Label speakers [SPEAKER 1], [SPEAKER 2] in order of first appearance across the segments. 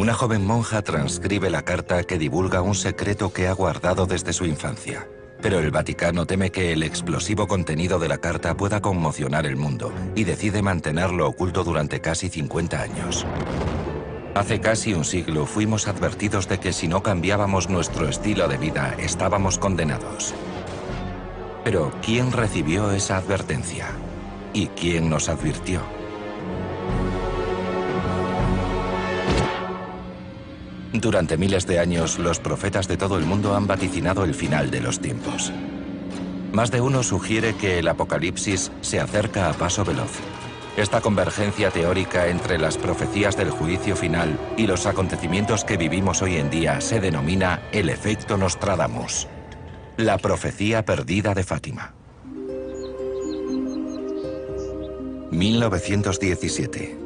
[SPEAKER 1] Una joven monja transcribe la carta que divulga un secreto que ha guardado desde su infancia. Pero el Vaticano teme que el explosivo contenido de la carta pueda conmocionar el mundo y decide mantenerlo oculto durante casi 50 años. Hace casi un siglo fuimos advertidos de que si no cambiábamos nuestro estilo de vida, estábamos condenados. Pero, ¿quién recibió esa advertencia? ¿Y quién nos advirtió? Durante miles de años, los profetas de todo el mundo han vaticinado el final de los tiempos. Más de uno sugiere que el apocalipsis se acerca a paso veloz. Esta convergencia teórica entre las profecías del juicio final y los acontecimientos que vivimos hoy en día se denomina el efecto Nostradamus, la profecía perdida de Fátima. 1917.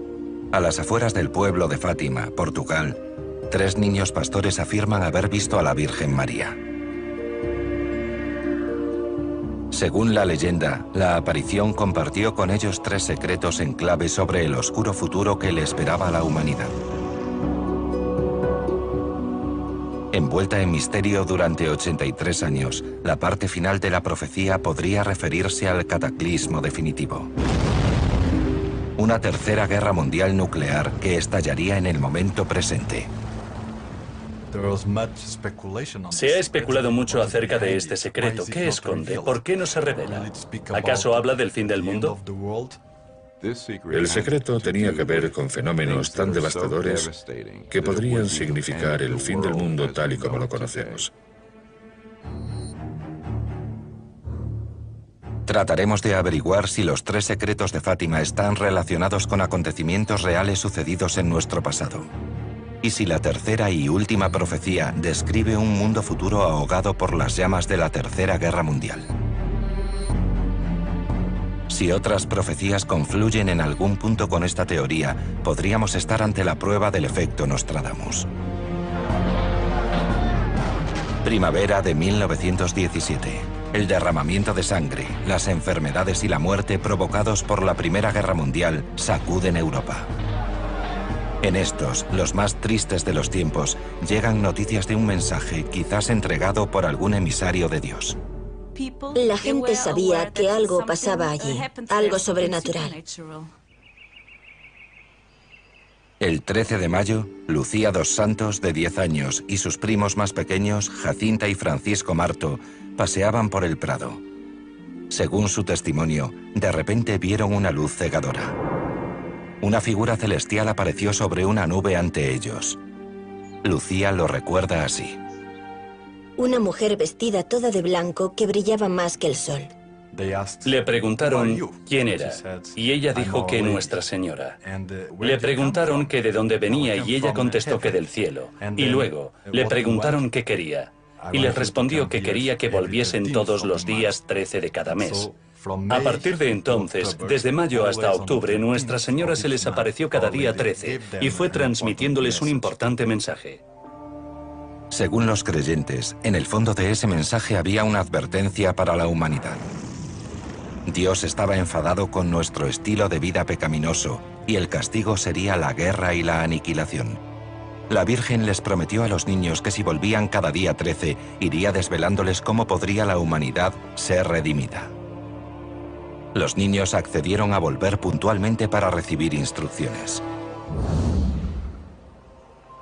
[SPEAKER 1] A las afueras del pueblo de Fátima, Portugal, 3 niños pastores afirman haber visto a la Virgen María. Según la leyenda, la aparición compartió con ellos 3 secretos en clave sobre el oscuro futuro que le esperaba a la humanidad. Envuelta en misterio durante 83 años, la parte final de la profecía podría referirse al cataclismo definitivo. Una tercera guerra mundial nuclear que estallaría en el momento presente.
[SPEAKER 2] Se ha especulado mucho acerca de este secreto. ¿Qué esconde? ¿Por qué no se revela? ¿Acaso habla del fin del mundo?
[SPEAKER 3] El secreto tenía que ver con fenómenos tan devastadores que podrían significar el fin del mundo tal y como lo conocemos.
[SPEAKER 1] Trataremos de averiguar si los 3 secretos de Fátima están relacionados con acontecimientos reales sucedidos en nuestro pasado. Y si la tercera y última profecía describe un mundo futuro ahogado por las llamas de la Tercera Guerra Mundial. Si otras profecías confluyen en algún punto con esta teoría, podríamos estar ante la prueba del efecto Nostradamus. Primavera de 1917. El derramamiento de sangre, las enfermedades y la muerte provocados por la Primera Guerra Mundial sacuden Europa. En estos, los más tristes de los tiempos, llegan noticias de un mensaje quizás entregado por algún emisario de Dios.
[SPEAKER 4] La gente sabía que algo pasaba allí, algo sobrenatural.
[SPEAKER 1] El 13 de mayo, Lucía dos Santos, de 10 años, y sus primos más pequeños, Jacinta y Francisco Marto, paseaban por el Prado. Según su testimonio, de repente vieron una luz cegadora. Una figura celestial apareció sobre una nube ante ellos. Lucía lo recuerda así.
[SPEAKER 4] Una mujer vestida toda de blanco que brillaba más que el sol.
[SPEAKER 2] Le preguntaron quién era, y ella dijo que Nuestra Señora. Le preguntaron que de dónde venía, y ella contestó que del cielo. Y luego le preguntaron qué quería, y les respondió que quería que volviesen todos los días 13 de cada mes. A partir de entonces, desde mayo hasta octubre, Nuestra Señora se les apareció cada día 13 y fue transmitiéndoles un importante mensaje.
[SPEAKER 1] Según los creyentes, en el fondo de ese mensaje había una advertencia para la humanidad. Dios estaba enfadado con nuestro estilo de vida pecaminoso y el castigo sería la guerra y la aniquilación. La Virgen les prometió a los niños que si volvían cada día 13, iría desvelándoles cómo podría la humanidad ser redimida. Los niños accedieron a volver puntualmente para recibir instrucciones.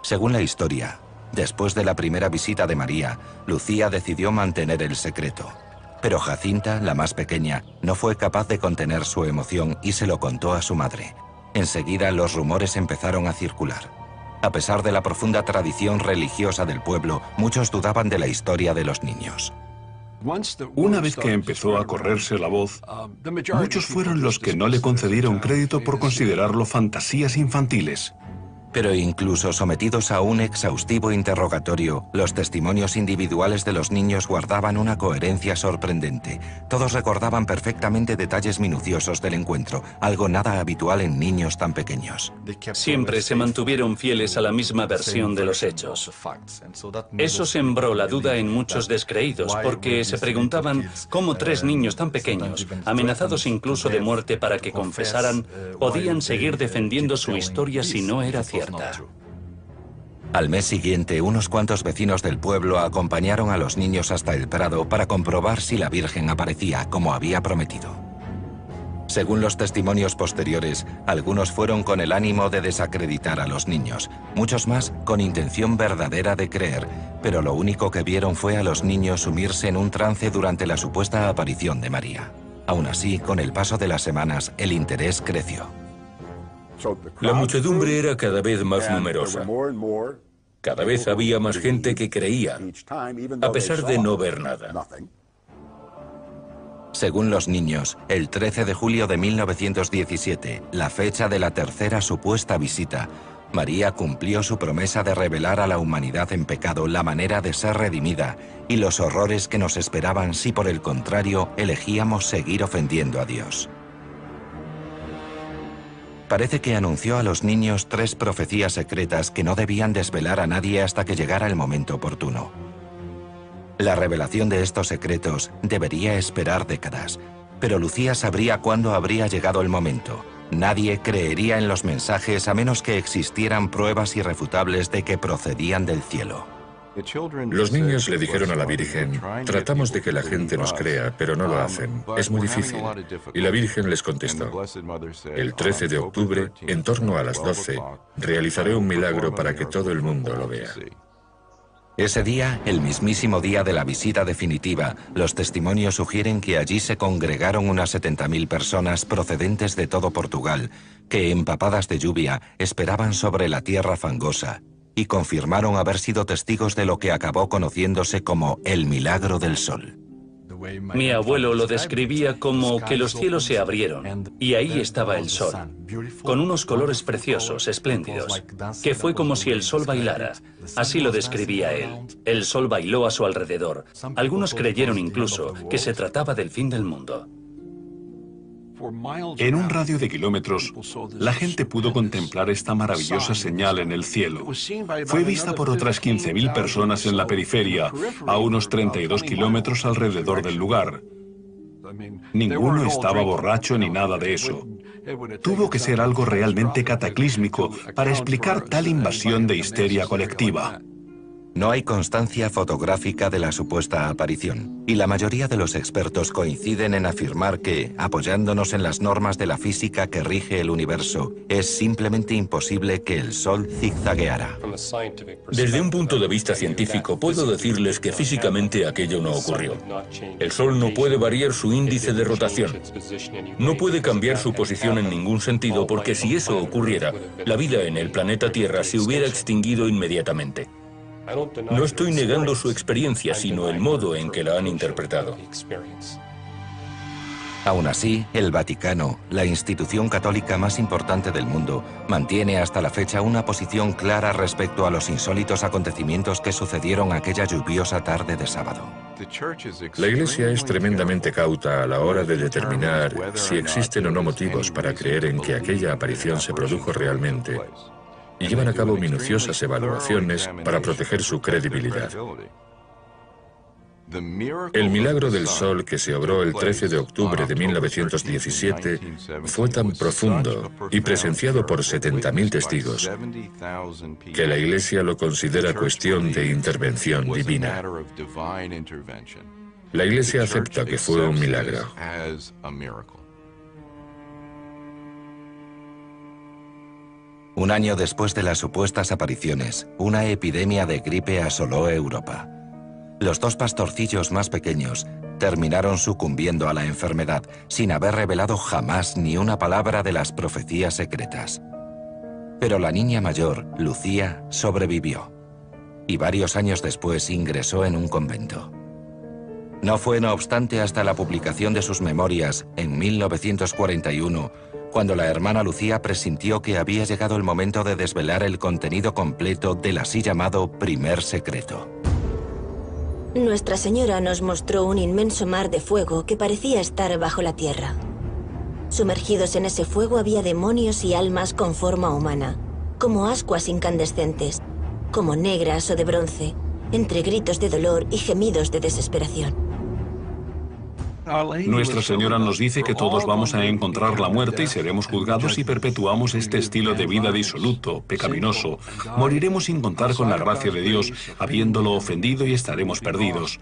[SPEAKER 1] Según la historia, después de la primera visita de María, Lucía decidió mantener el secreto. Pero Jacinta, la más pequeña, no fue capaz de contener su emoción y se lo contó a su madre. Enseguida los rumores empezaron a circular. A pesar de la profunda tradición religiosa del pueblo, muchos dudaban de la historia de los niños.
[SPEAKER 5] Una vez que empezó a correrse la voz, muchos fueron los que no le concedieron crédito por considerarlo fantasías infantiles.
[SPEAKER 1] Pero incluso sometidos a un exhaustivo interrogatorio, los testimonios individuales de los niños guardaban una coherencia sorprendente. Todos recordaban perfectamente detalles minuciosos del encuentro, algo nada habitual en niños tan pequeños.
[SPEAKER 2] Siempre se mantuvieron fieles a la misma versión de los hechos. Eso sembró la duda en muchos descreídos, porque se preguntaban cómo 3 niños tan pequeños, amenazados incluso de muerte para que confesaran, podían seguir defendiendo su historia si no era cierta.
[SPEAKER 1] Al mes siguiente, unos cuantos vecinos del pueblo acompañaron a los niños hasta el prado para comprobar si la Virgen aparecía como había prometido. Según los testimonios posteriores, algunos fueron con el ánimo de desacreditar a los niños, muchos más con intención verdadera de creer, pero lo único que vieron fue a los niños sumirse en un trance durante la supuesta aparición de María. Aún así, con el paso de las semanas, el interés creció.
[SPEAKER 6] La muchedumbre era cada vez más numerosa. Cada vez había más gente que creía, a pesar de no ver nada.
[SPEAKER 1] Según los niños, el 13 de julio de 1917, la fecha de la tercera supuesta visita, María cumplió su promesa de revelar a la humanidad en pecado la manera de ser redimida y los horrores que nos esperaban si por el contrario elegíamos seguir ofendiendo a Dios. Parece que anunció a los niños 3 profecías secretas que no debían desvelar a nadie hasta que llegara el momento oportuno. La revelación de estos secretos debería esperar décadas, pero Lucía sabría cuándo habría llegado el momento. Nadie creería en los mensajes a menos que existieran pruebas irrefutables de que procedían del cielo.
[SPEAKER 3] Los niños le dijeron a la Virgen, tratamos de que la gente nos crea, pero no lo hacen. Es muy difícil. Y la Virgen les contestó, el 13 de octubre, en torno a las 12, realizaré un milagro para que todo el mundo lo vea.
[SPEAKER 1] Ese día, el mismísimo día de la visita definitiva, los testimonios sugieren que allí se congregaron unas 70.000 personas procedentes de todo Portugal, que, empapadas de lluvia, esperaban sobre la tierra fangosa, y confirmaron haber sido testigos de lo que acabó conociéndose como el milagro del sol.
[SPEAKER 2] Mi abuelo lo describía como que los cielos se abrieron y ahí estaba el sol, con unos colores preciosos, espléndidos, que fue como si el sol bailara. Así lo describía él. El sol bailó a su alrededor. Algunos creyeron incluso que se trataba del fin del mundo.
[SPEAKER 5] En un radio de kilómetros, la gente pudo contemplar esta maravillosa señal en el cielo. Fue vista por otras 15.000 personas en la periferia, a unos 32 kilómetros alrededor del lugar. Ninguno estaba borracho ni nada de eso. Tuvo que ser algo realmente cataclísmico para explicar tal invasión de histeria colectiva.
[SPEAKER 1] No hay constancia fotográfica de la supuesta aparición, y la mayoría de los expertos coinciden en afirmar que, apoyándonos en las normas de la física que rige el universo, es simplemente imposible que el Sol zigzagueara.
[SPEAKER 6] Desde un punto de vista científico, puedo decirles que físicamente aquello no ocurrió. El Sol no puede variar su índice de rotación. No puede cambiar su posición en ningún sentido, porque si eso ocurriera, la vida en el planeta Tierra se hubiera extinguido inmediatamente. No estoy negando su experiencia, sino el modo en que la han interpretado.
[SPEAKER 1] Aún así, el Vaticano, la institución católica más importante del mundo, mantiene hasta la fecha una posición clara respecto a los insólitos acontecimientos que sucedieron aquella lluviosa tarde de sábado.
[SPEAKER 3] La Iglesia es tremendamente cauta a la hora de determinar si existen o no motivos para creer en que aquella aparición se produjo realmente, y llevan a cabo minuciosas evaluaciones para proteger su credibilidad. El milagro del sol que se obró el 13 de octubre de 1917 fue tan profundo y presenciado por 70.000 testigos que la Iglesia lo considera cuestión de intervención divina. La Iglesia acepta que fue un milagro.
[SPEAKER 1] Un año después de las supuestas apariciones, una epidemia de gripe asoló Europa. Los 2 pastorcillos más pequeños terminaron sucumbiendo a la enfermedad sin haber revelado jamás ni una palabra de las profecías secretas. Pero la niña mayor, Lucía, sobrevivió y varios años después ingresó en un convento. No fue, no obstante, hasta la publicación de sus memorias en 1941 cuando la hermana Lucía presintió que había llegado el momento de desvelar el contenido completo del así llamado primer secreto.
[SPEAKER 4] Nuestra Señora nos mostró un inmenso mar de fuego que parecía estar bajo la tierra. Sumergidos en ese fuego había demonios y almas con forma humana, como ascuas incandescentes, como negras o de bronce, entre gritos de dolor y gemidos de desesperación.
[SPEAKER 5] Nuestra Señora nos dice que todos vamos a encontrar la muerte y seremos juzgados si perpetuamos este estilo de vida disoluto, pecaminoso. Moriremos sin contar con la gracia de Dios, habiéndolo ofendido, y estaremos perdidos.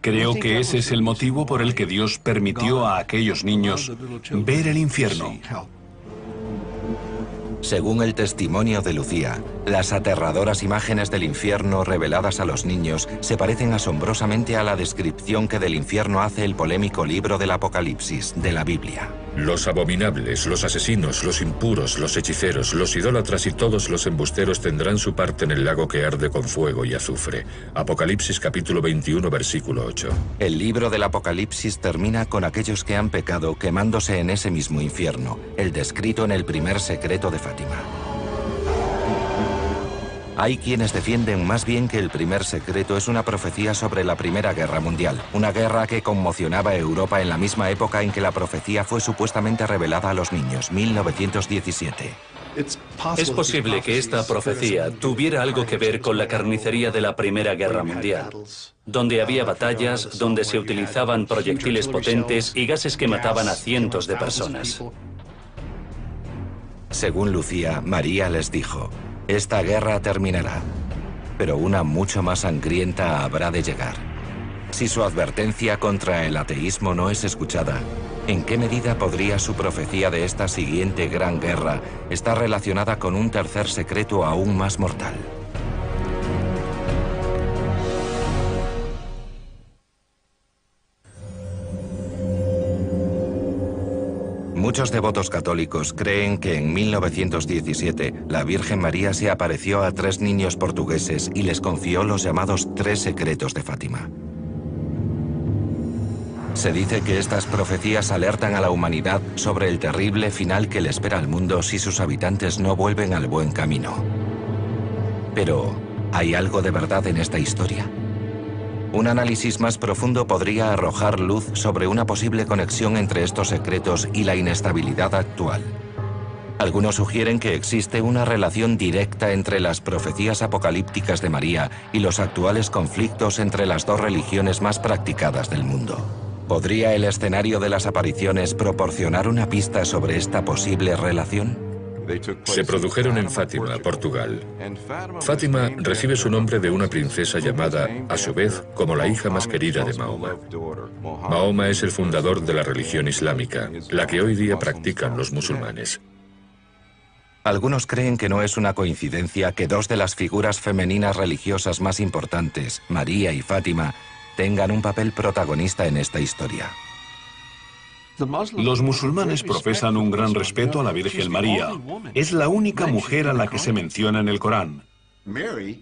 [SPEAKER 5] Creo que ese es el motivo por el que Dios permitió a aquellos niños ver el infierno.
[SPEAKER 1] Según el testimonio de Lucía, las aterradoras imágenes del infierno reveladas a los niños se parecen asombrosamente a la descripción que del infierno hace el polémico libro del Apocalipsis de la Biblia.
[SPEAKER 3] Los abominables, los asesinos, los impuros, los hechiceros, los idólatras y todos los embusteros tendrán su parte en el lago que arde con fuego y azufre. Apocalipsis capítulo 21, versículo 8.
[SPEAKER 1] El libro del Apocalipsis termina con aquellos que han pecado quemándose en ese mismo infierno, el descrito en el primer secreto de Fátima. Hay quienes defienden más bien que el primer secreto es una profecía sobre la Primera Guerra Mundial, una guerra que conmocionaba a Europa en la misma época en que la profecía fue supuestamente revelada a los niños, 1917.
[SPEAKER 2] Es posible que esta profecía tuviera algo que ver con la carnicería de la Primera Guerra Mundial, donde había batallas, donde se utilizaban proyectiles potentes y gases que mataban a cientos de personas.
[SPEAKER 1] Según Lucía, María les dijo: esta guerra terminará, pero una mucho más sangrienta habrá de llegar. Si su advertencia contra el ateísmo no es escuchada, ¿en qué medida podría su profecía de esta siguiente gran guerra estar relacionada con un tercer secreto aún más mortal? Muchos devotos católicos creen que en 1917 la Virgen María se apareció a 3 niños portugueses y les confió los llamados 3 secretos de Fátima. Se dice que estas profecías alertan a la humanidad sobre el terrible final que le espera al mundo si sus habitantes no vuelven al buen camino. Pero, ¿hay algo de verdad en esta historia? Un análisis más profundo podría arrojar luz sobre una posible conexión entre estos secretos y la inestabilidad actual. Algunos sugieren que existe una relación directa entre las profecías apocalípticas de María y los actuales conflictos entre las 2 religiones más practicadas del mundo. ¿Podría el escenario de las apariciones proporcionar una pista sobre esta posible relación?
[SPEAKER 3] Se produjeron en Fátima, Portugal. Fátima recibe su nombre de una princesa llamada, a su vez, como la hija más querida de Mahoma. Mahoma es el fundador de la religión islámica, la que hoy día practican los musulmanes.
[SPEAKER 1] Algunos creen que no es una coincidencia que 2 de las figuras femeninas religiosas más importantes, María y Fátima, tengan un papel protagonista en esta historia.
[SPEAKER 5] Los musulmanes profesan un gran respeto a la Virgen María. Es la única mujer a la que se menciona en el Corán.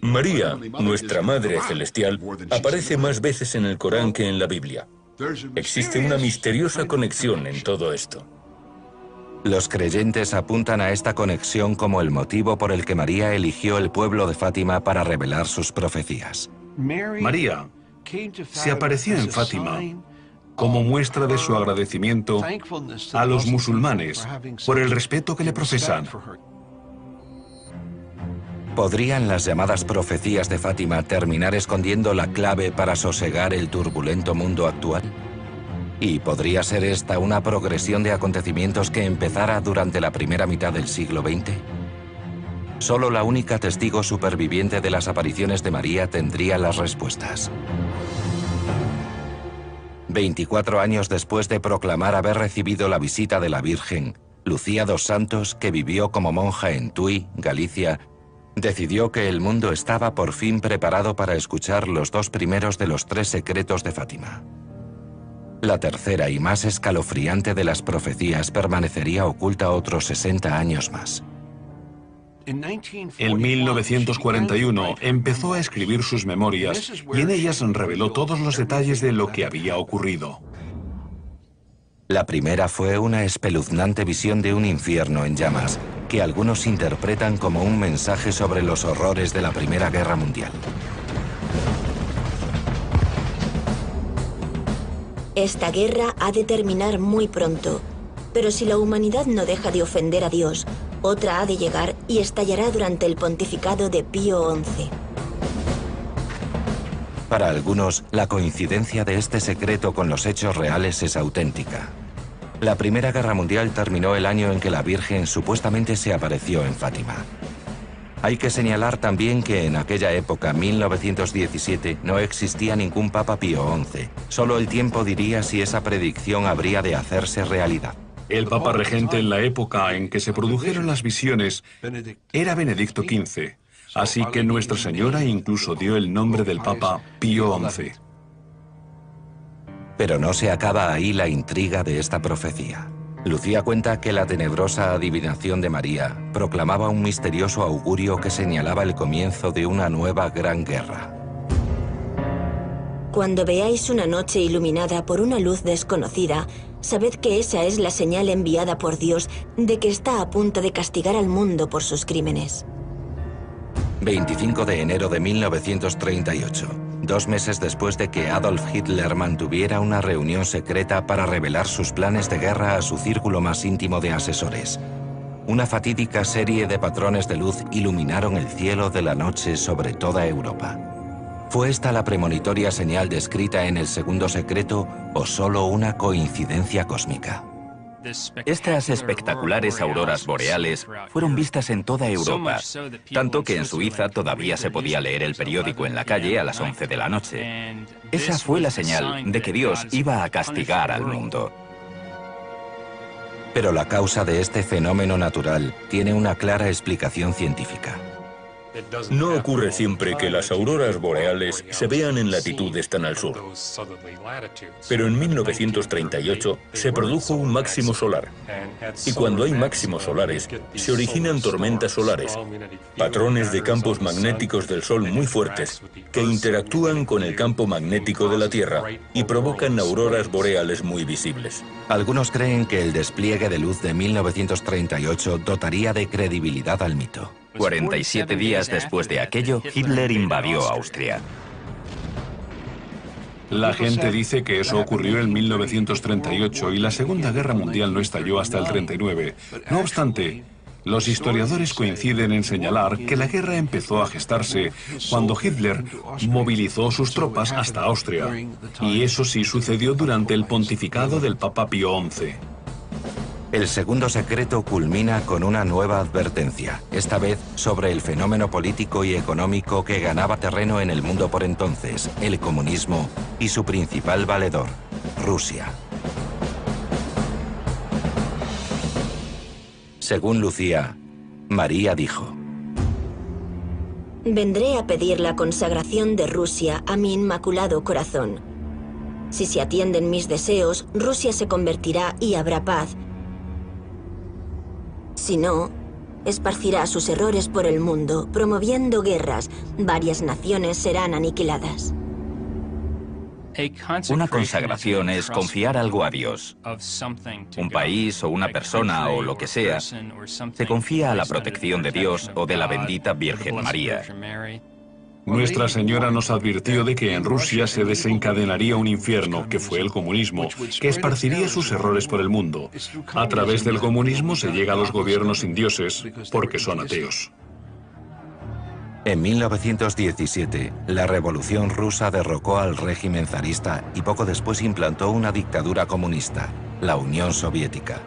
[SPEAKER 6] María, nuestra Madre Celestial, aparece más veces en el Corán que en la Biblia. Existe una misteriosa conexión en todo esto.
[SPEAKER 1] Los creyentes apuntan a esta conexión como el motivo por el que María eligió el pueblo de Fátima para revelar sus profecías.
[SPEAKER 5] María se apareció en Fátima como muestra de su agradecimiento a los musulmanes por el respeto que le profesan.
[SPEAKER 1] ¿Podrían las llamadas profecías de Fátima terminar escondiendo la clave para sosegar el turbulento mundo actual? ¿Y podría ser esta una progresión de acontecimientos que empezara durante la primera mitad del siglo XX? Solo la única testigo superviviente de las apariciones de María tendría las respuestas. 24 años después de proclamar haber recibido la visita de la Virgen, Lucía dos Santos, que vivió como monja en Tui, Galicia, decidió que el mundo estaba por fin preparado para escuchar los 2 primeros de los 3 secretos de Fátima. La tercera y más escalofriante de las profecías permanecería oculta otros 60 años más.
[SPEAKER 5] En 1941 empezó a escribir sus memorias y en ellas reveló todos los detalles de lo que había ocurrido.
[SPEAKER 1] La primera fue una espeluznante visión de un infierno en llamas, que algunos interpretan como un mensaje sobre los horrores de la Primera Guerra Mundial.
[SPEAKER 4] Esta guerra ha de terminar muy pronto, pero si la humanidad no deja de ofender a Dios, otra ha de llegar y estallará durante el pontificado de Pío XI.
[SPEAKER 1] Para algunos, la coincidencia de este secreto con los hechos reales es auténtica. La Primera Guerra Mundial terminó el año en que la Virgen supuestamente se apareció en Fátima. Hay que señalar también que en aquella época, 1917, no existía ningún Papa Pío XI. Solo el tiempo diría si esa predicción habría de hacerse realidad.
[SPEAKER 5] El Papa regente en la época en que se produjeron las visiones era Benedicto XV, así que Nuestra Señora incluso dio el nombre del Papa Pío XI.
[SPEAKER 1] Pero no se acaba ahí la intriga de esta profecía. Lucía cuenta que la tenebrosa adivinación de María proclamaba un misterioso augurio que señalaba el comienzo de una nueva gran guerra.
[SPEAKER 4] Cuando veáis una noche iluminada por una luz desconocida, sabed que esa es la señal enviada por Dios de que está a punto de castigar al mundo por sus crímenes.
[SPEAKER 1] 25 de enero de 1938, 2 meses después de que Adolf Hitler mantuviera una reunión secreta para revelar sus planes de guerra a su círculo más íntimo de asesores. Una fatídica serie de patrones de luz iluminaron el cielo de la noche sobre toda Europa. ¿Fue esta la premonitoria señal descrita en el Segundo Secreto o solo una coincidencia cósmica?
[SPEAKER 7] Estas espectaculares auroras boreales fueron vistas en toda Europa, tanto que en Suiza todavía se podía leer el periódico en la calle a las 11 de la noche. Esa fue la señal de que Dios iba a castigar al mundo.
[SPEAKER 1] Pero la causa de este fenómeno natural tiene una clara explicación científica.
[SPEAKER 6] No ocurre siempre que las auroras boreales se vean en latitudes tan al sur. Pero en 1938 se produjo un máximo solar. Y cuando hay máximos solares, se originan tormentas solares, patrones de campos magnéticos del Sol muy fuertes, que interactúan con el campo magnético de la Tierra y provocan auroras boreales muy visibles.
[SPEAKER 1] Algunos creen que el despliegue de luz de 1938 dotaría de credibilidad al mito.
[SPEAKER 7] 47 días después de aquello, Hitler invadió Austria.
[SPEAKER 5] La gente dice que eso ocurrió en 1938 y la Segunda Guerra Mundial no estalló hasta el 39. No obstante, los historiadores coinciden en señalar que la guerra empezó a gestarse cuando Hitler movilizó sus tropas hasta Austria. Y eso sí sucedió durante el pontificado del Papa Pío XI.
[SPEAKER 1] El Segundo Secreto culmina con una nueva advertencia, esta vez sobre el fenómeno político y económico que ganaba terreno en el mundo por entonces, el comunismo, y su principal valedor, Rusia. Según Lucía, María dijo:
[SPEAKER 4] Vendré a pedir la consagración de Rusia a mi inmaculado corazón. Si se atienden mis deseos, Rusia se convertirá y habrá paz. Si no, esparcirá sus errores por el mundo, promoviendo guerras. Varias naciones serán aniquiladas.
[SPEAKER 7] Una consagración es confiar algo a Dios. Un país o una persona o lo que sea se confía a la protección de Dios o de la bendita Virgen María.
[SPEAKER 5] Nuestra Señora nos advirtió de que en Rusia se desencadenaría un infierno, que fue el comunismo, que esparciría sus errores por el mundo. A través del comunismo se llega a los gobiernos sin dioses, porque son ateos.
[SPEAKER 1] En 1917, la Revolución Rusa derrocó al régimen zarista y poco después implantó una dictadura comunista, la Unión Soviética.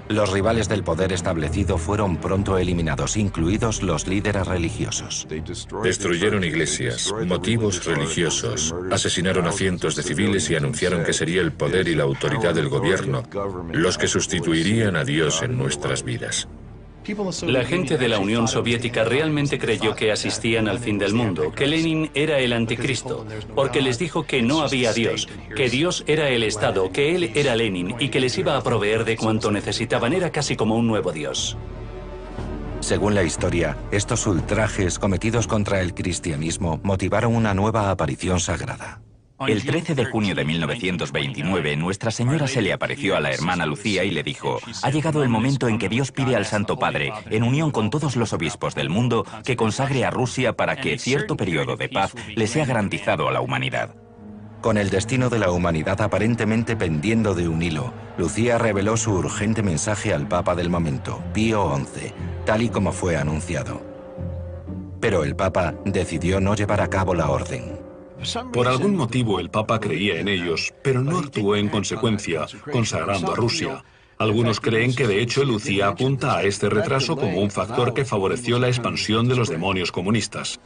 [SPEAKER 1] Los rivales del poder establecido fueron pronto eliminados, incluidos los líderes religiosos.
[SPEAKER 3] Destruyeron iglesias, motivos religiosos, asesinaron a cientos de civiles y anunciaron que sería el poder y la autoridad del gobierno los que sustituirían a Dios en nuestras vidas.
[SPEAKER 2] La gente de la Unión Soviética realmente creyó que asistían al fin del mundo, que Lenin era el anticristo, porque les dijo que no había Dios, que Dios era el Estado, que él era Lenin y que les iba a proveer de cuanto necesitaban. Era casi como un nuevo Dios.
[SPEAKER 1] Según la historia, estos ultrajes cometidos contra el cristianismo motivaron una nueva aparición sagrada.
[SPEAKER 7] El 13 de junio de 1929, Nuestra Señora se le apareció a la hermana Lucía y le dijo: ha llegado el momento en que Dios pide al Santo Padre, en unión con todos los obispos del mundo, que consagre a Rusia para que cierto periodo de paz le sea garantizado a la humanidad.
[SPEAKER 1] Con el destino de la humanidad aparentemente pendiendo de un hilo, Lucía reveló su urgente mensaje al Papa del momento, Pío XI, tal y como fue anunciado. Pero el Papa decidió no llevar a cabo la orden.
[SPEAKER 5] Por algún motivo el Papa creía en ellos, pero no actuó en consecuencia, consagrando a Rusia. Algunos creen que de hecho Lucía apunta a este retraso como un factor que favoreció la expansión de los demonios comunistas.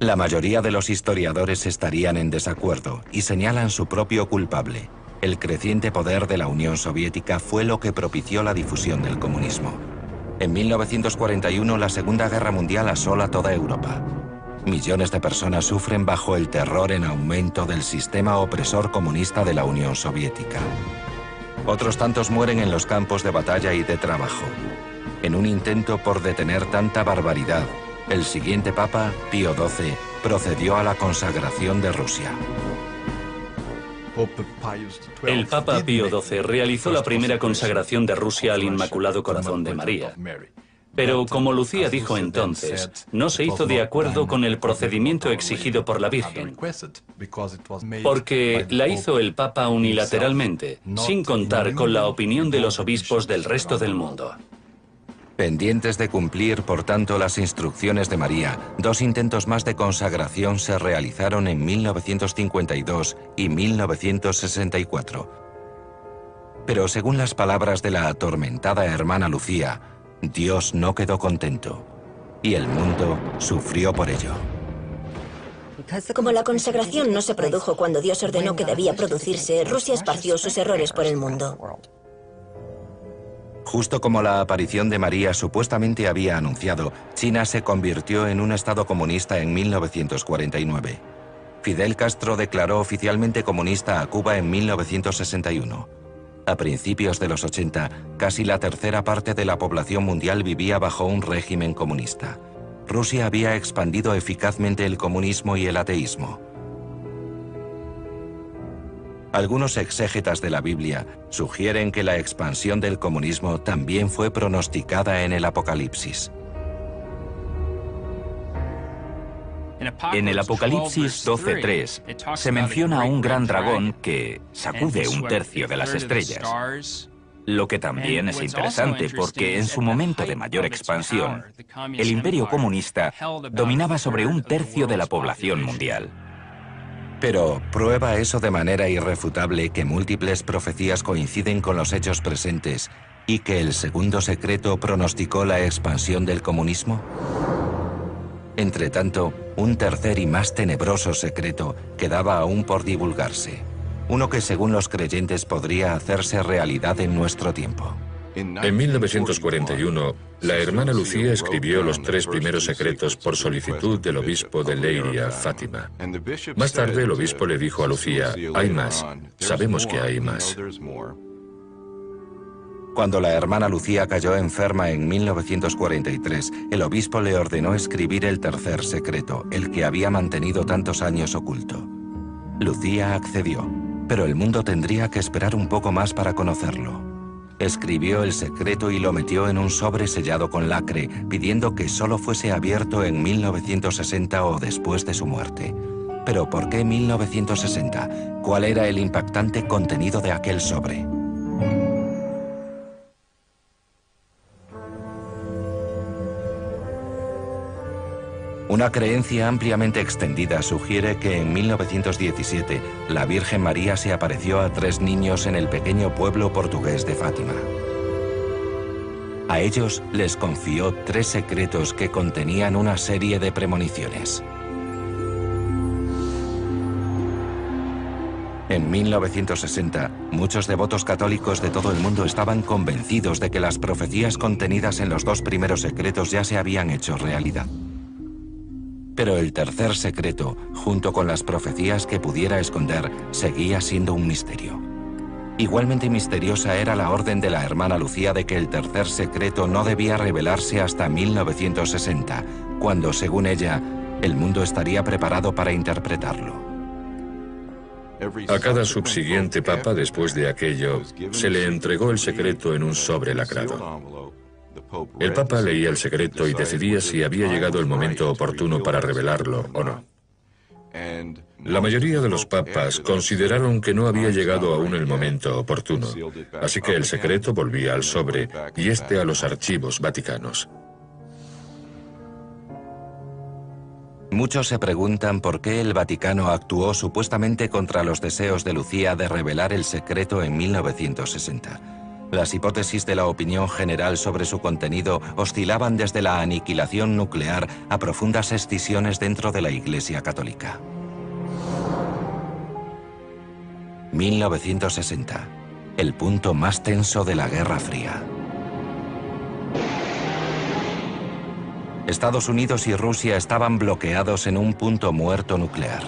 [SPEAKER 1] La mayoría de los historiadores estarían en desacuerdo y señalan su propio culpable. El creciente poder de la Unión Soviética fue lo que propició la difusión del comunismo. En 1941, la Segunda Guerra Mundial asola toda Europa. Millones de personas sufren bajo el terror en aumento del sistema opresor comunista de la Unión Soviética. Otros tantos mueren en los campos de batalla y de trabajo. En un intento por detener tanta barbaridad, el siguiente Papa, Pío XII, procedió a la consagración de Rusia.
[SPEAKER 2] El Papa Pío XII realizó la primera consagración de Rusia al Inmaculado Corazón de María. Pero, como Lucía dijo entonces, no se hizo de acuerdo con el procedimiento exigido por la Virgen, porque la hizo el Papa unilateralmente, sin contar con la opinión de los obispos del resto del mundo.
[SPEAKER 1] Pendientes de cumplir, por tanto, las instrucciones de María, 2 intentos más de consagración se realizaron en 1952 y 1964. Pero según las palabras de la atormentada hermana Lucía, Dios no quedó contento, y el mundo sufrió por ello.
[SPEAKER 4] Como la consagración no se produjo cuando Dios ordenó que debía producirse, Rusia esparció sus errores por el mundo.
[SPEAKER 1] Justo como la aparición de María supuestamente había anunciado, China se convirtió en un estado comunista en 1949. Fidel Castro declaró oficialmente comunista a Cuba en 1961. A principios de los 80, casi la tercera parte de la población mundial vivía bajo un régimen comunista. Rusia había expandido eficazmente el comunismo y el ateísmo. Algunos exégetas de la Biblia sugieren que la expansión del comunismo también fue pronosticada en el Apocalipsis.
[SPEAKER 7] En el Apocalipsis 12:3 se menciona a un gran dragón que sacude un tercio de las estrellas. Lo que también es interesante porque en su momento de mayor expansión, el imperio comunista dominaba sobre un tercio de la población mundial.
[SPEAKER 1] Pero ¿prueba eso de manera irrefutable que múltiples profecías coinciden con los hechos presentes y que el segundo secreto pronosticó la expansión del comunismo? Entretanto, un tercer y más tenebroso secreto quedaba aún por divulgarse. Uno que según los creyentes podría hacerse realidad en nuestro tiempo.
[SPEAKER 3] En 1941, la hermana Lucía escribió los 3 primeros secretos por solicitud del obispo de Leiria, Fátima. Más tarde el obispo le dijo a Lucía, hay más, sabemos que hay más.
[SPEAKER 1] Cuando la hermana Lucía cayó enferma en 1943, el obispo le ordenó escribir el tercer secreto, el que había mantenido tantos años oculto. Lucía accedió, pero el mundo tendría que esperar un poco más para conocerlo. Escribió el secreto y lo metió en un sobre sellado con lacre, pidiendo que solo fuese abierto en 1960 o después de su muerte. ¿Pero por qué 1960? ¿Cuál era el impactante contenido de aquel sobre? Una creencia ampliamente extendida sugiere que en 1917 la Virgen María se apareció a 3 niños en el pequeño pueblo portugués de Fátima. A ellos les confió 3 secretos que contenían una serie de premoniciones. En 1960, muchos devotos católicos de todo el mundo estaban convencidos de que las profecías contenidas en los 2 primeros secretos ya se habían hecho realidad. Pero el tercer secreto, junto con las profecías que pudiera esconder, seguía siendo un misterio. Igualmente misteriosa era la orden de la hermana Lucía de que el tercer secreto no debía revelarse hasta 1960, cuando, según ella, el mundo estaría preparado para interpretarlo.
[SPEAKER 3] A cada subsiguiente papa, después de aquello, se le entregó el secreto en un sobre lacrado. El papa leía el secreto y decidía si había llegado el momento oportuno para revelarlo o no. La mayoría de los papas consideraron que no había llegado aún el momento oportuno, así que el secreto volvía al sobre y este a los archivos vaticanos.
[SPEAKER 1] Muchos se preguntan por qué el Vaticano actuó supuestamente contra los deseos de Lucía de revelar el secreto en 1960. Las hipótesis de la opinión general sobre su contenido oscilaban desde la aniquilación nuclear a profundas escisiones dentro de la Iglesia Católica. 1960, el punto más tenso de la Guerra Fría. Estados Unidos y Rusia estaban bloqueados en un punto muerto nuclear.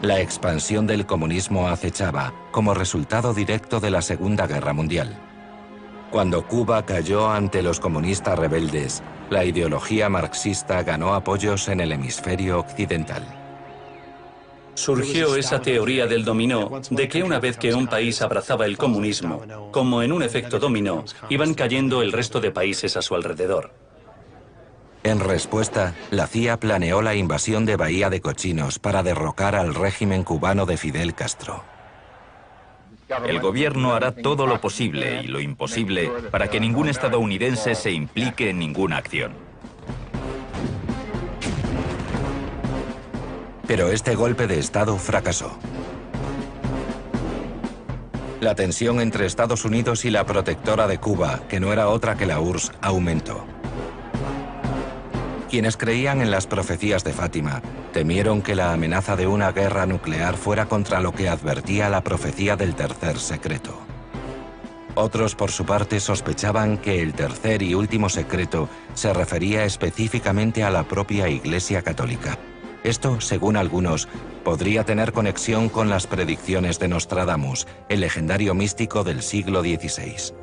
[SPEAKER 1] La expansión del comunismo acechaba como resultado directo de la Segunda Guerra Mundial. Cuando Cuba cayó ante los comunistas rebeldes, la ideología marxista ganó apoyos en el hemisferio occidental.
[SPEAKER 2] Surgió esa teoría del dominó, de que una vez que un país abrazaba el comunismo, como en un efecto dominó, iban cayendo el resto de países a su alrededor.
[SPEAKER 1] En respuesta, la CIA planeó la invasión de Bahía de Cochinos para derrocar al régimen cubano de Fidel Castro.
[SPEAKER 7] El gobierno hará todo lo posible y lo imposible para que ningún estadounidense se implique en ninguna acción.
[SPEAKER 1] Pero este golpe de Estado fracasó. La tensión entre Estados Unidos y la protectora de Cuba, que no era otra que la URSS, aumentó. Quienes creían en las profecías de Fátima temieron que la amenaza de una guerra nuclear fuera contra lo que advertía la profecía del tercer secreto. Otros, por su parte, sospechaban que el tercer y último secreto se refería específicamente a la propia Iglesia Católica. Esto, según algunos, podría tener conexión con las predicciones de Nostradamus, el legendario místico del siglo XVI.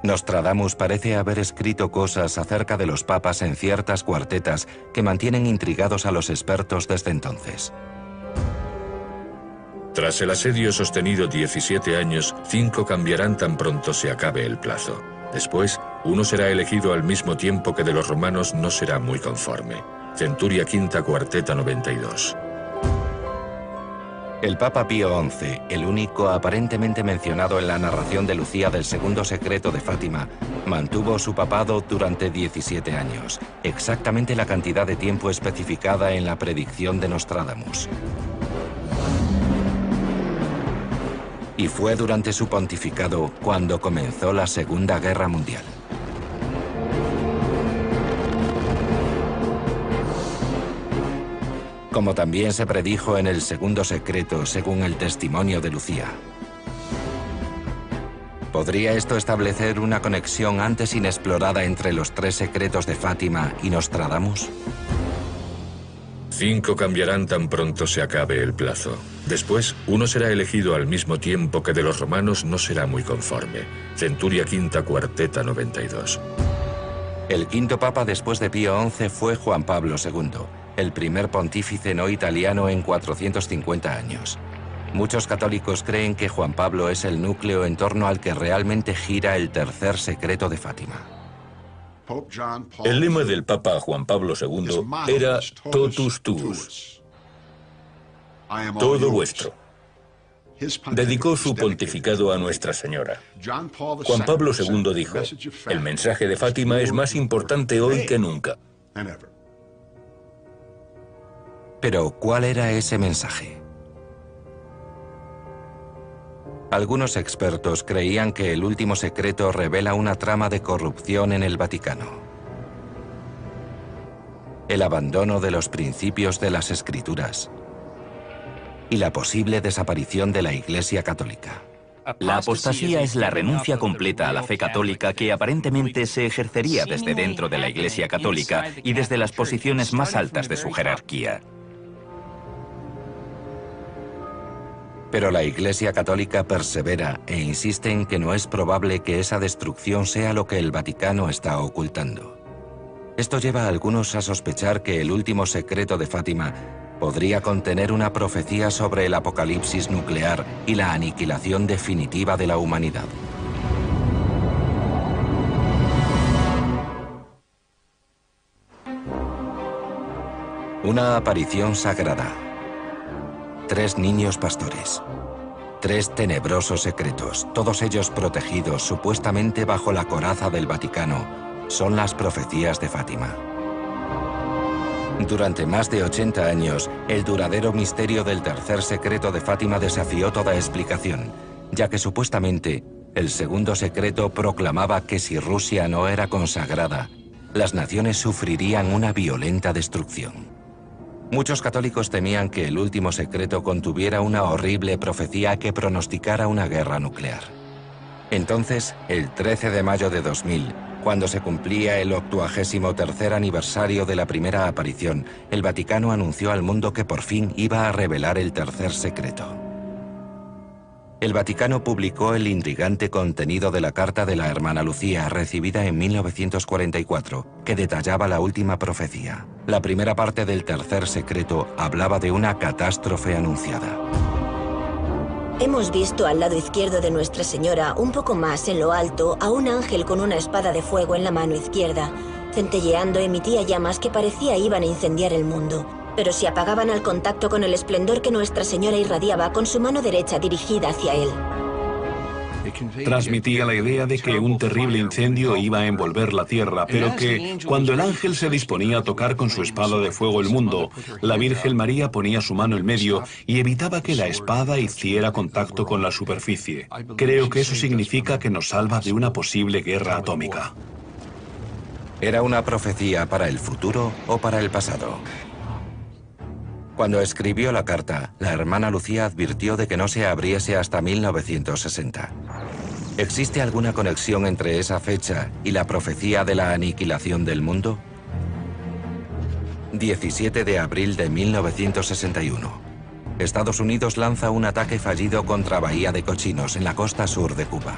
[SPEAKER 1] Nostradamus parece haber escrito cosas acerca de los papas en ciertas cuartetas que mantienen intrigados a los expertos desde entonces.
[SPEAKER 3] Tras el asedio sostenido 17 años, 5 cambiarán tan pronto se acabe el plazo. Después, uno será elegido al mismo tiempo que de los romanos no será muy conforme. Centuria V, cuarteta 92.
[SPEAKER 1] El Papa Pío XI, el único aparentemente mencionado en la narración de Lucía del segundo secreto de Fátima, mantuvo su papado durante 17 años, exactamente la cantidad de tiempo especificada en la predicción de Nostradamus. Y fue durante su pontificado cuando comenzó la Segunda Guerra Mundial. Como también se predijo en el segundo secreto según el testimonio de Lucía. ¿Podría esto establecer una conexión antes inexplorada entre los 3 secretos de Fátima y Nostradamus?
[SPEAKER 3] 5 cambiarán tan pronto se acabe el plazo. Después, uno será elegido al mismo tiempo que de los romanos no será muy conforme. Centuria V, cuarteta 92.
[SPEAKER 1] El quinto papa después de Pío XI fue Juan Pablo II, el primer pontífice no italiano en 450 años. Muchos católicos creen que Juan Pablo es el núcleo en torno al que realmente gira el tercer secreto de Fátima.
[SPEAKER 6] El lema del Papa Juan Pablo II era Totus tuus, todo vuestro. Dedicó su pontificado a Nuestra Señora. Juan Pablo II dijo, el mensaje de Fátima es más importante hoy que nunca.
[SPEAKER 1] Pero, ¿cuál era ese mensaje? Algunos expertos creían que el último secreto revela una trama de corrupción en el Vaticano. El abandono de los principios de las Escrituras y la posible desaparición de la Iglesia Católica.
[SPEAKER 7] La apostasía es la renuncia completa a la fe católica que aparentemente se ejercería desde dentro de la Iglesia Católica y desde las posiciones más altas de su jerarquía.
[SPEAKER 1] Pero la Iglesia Católica persevera e insiste en que no es probable que esa destrucción sea lo que el Vaticano está ocultando. Esto lleva a algunos a sospechar que el último secreto de Fátima podría contener una profecía sobre el apocalipsis nuclear y la aniquilación definitiva de la humanidad. Una aparición sagrada. 3 niños pastores. 3 tenebrosos secretos, todos ellos protegidos supuestamente bajo la coraza del Vaticano, son las profecías de Fátima. Durante más de 80 años, el duradero misterio del tercer secreto de Fátima desafió toda explicación, ya que supuestamente el segundo secreto proclamaba que si Rusia no era consagrada, las naciones sufrirían una violenta destrucción. Muchos católicos temían que el último secreto contuviera una horrible profecía que pronosticara una guerra nuclear. Entonces, el 13 de mayo de 2000, cuando se cumplía el 83º aniversario de la primera aparición, el Vaticano anunció al mundo que por fin iba a revelar el tercer secreto. El Vaticano publicó el intrigante contenido de la carta de la hermana Lucía, recibida en 1944, que detallaba la última profecía. La primera parte del tercer secreto hablaba de una catástrofe anunciada.
[SPEAKER 4] Hemos visto al lado izquierdo de Nuestra Señora, un poco más en lo alto, a un ángel con una espada de fuego en la mano izquierda. Centelleando emitía llamas que parecía iban a incendiar el mundo, pero se apagaban al contacto con el esplendor que Nuestra Señora irradiaba con su mano derecha dirigida hacia él.
[SPEAKER 5] Transmitía la idea de que un terrible incendio iba a envolver la tierra, pero que cuando el ángel se disponía a tocar con su espada de fuego el mundo, la Virgen María ponía su mano en medio y evitaba que la espada hiciera contacto con la superficie. Creo que eso significa que nos salva de una posible guerra atómica.
[SPEAKER 1] ¿Era una profecía para el futuro o para el pasado? Cuando escribió la carta, la hermana Lucía advirtió de que no se abriese hasta 1960. ¿Existe alguna conexión entre esa fecha y la profecía de la aniquilación del mundo? 17 de abril de 1961. Estados Unidos lanza un ataque fallido contra Bahía de Cochinos, en la costa sur de Cuba.